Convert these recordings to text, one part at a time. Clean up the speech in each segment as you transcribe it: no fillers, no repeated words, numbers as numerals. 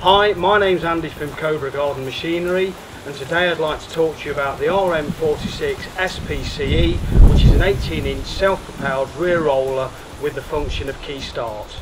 Hi, my name's Andy from Cobra Garden Machinery, and today I'd like to talk to you about the RM46SPCE, which is an 18-inch self-propelled rear roller with the function of key start.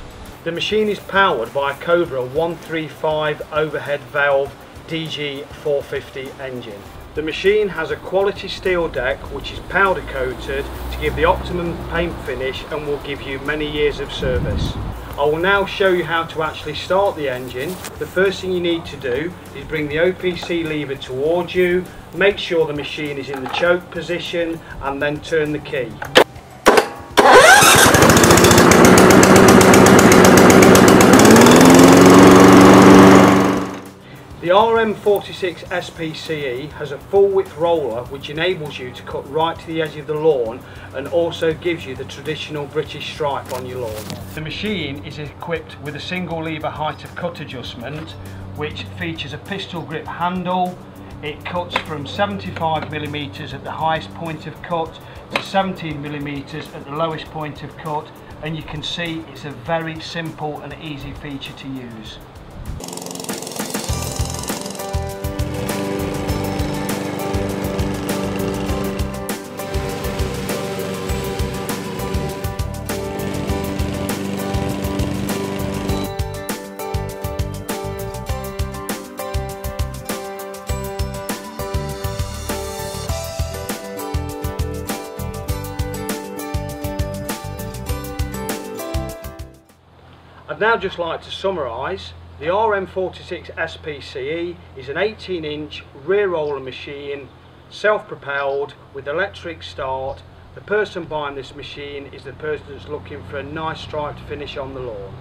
The machine is powered by a Cobra 135 overhead valve DG450 engine. The machine has a quality steel deck which is powder coated to give the optimum paint finish and will give you many years of service. I will now show you how to actually start the engine. The first thing you need to do is bring the OPC lever towards you, make sure the machine is in the choke position and then turn the key. The RM46SPCE has a full width roller which enables you to cut right to the edge of the lawn and also gives you the traditional British stripe on your lawn. The machine is equipped with a single lever height of cut adjustment which features a pistol grip handle. It cuts from 75mm at the highest point of cut to 17mm at the lowest point of cut, and you can see it's a very simple and easy feature to use. I'd now just like to summarise. The RM46SPCE is an 18-inch rear roller machine, self-propelled with electric start. The person buying this machine is the person that's looking for a nice striped finish on the lawn.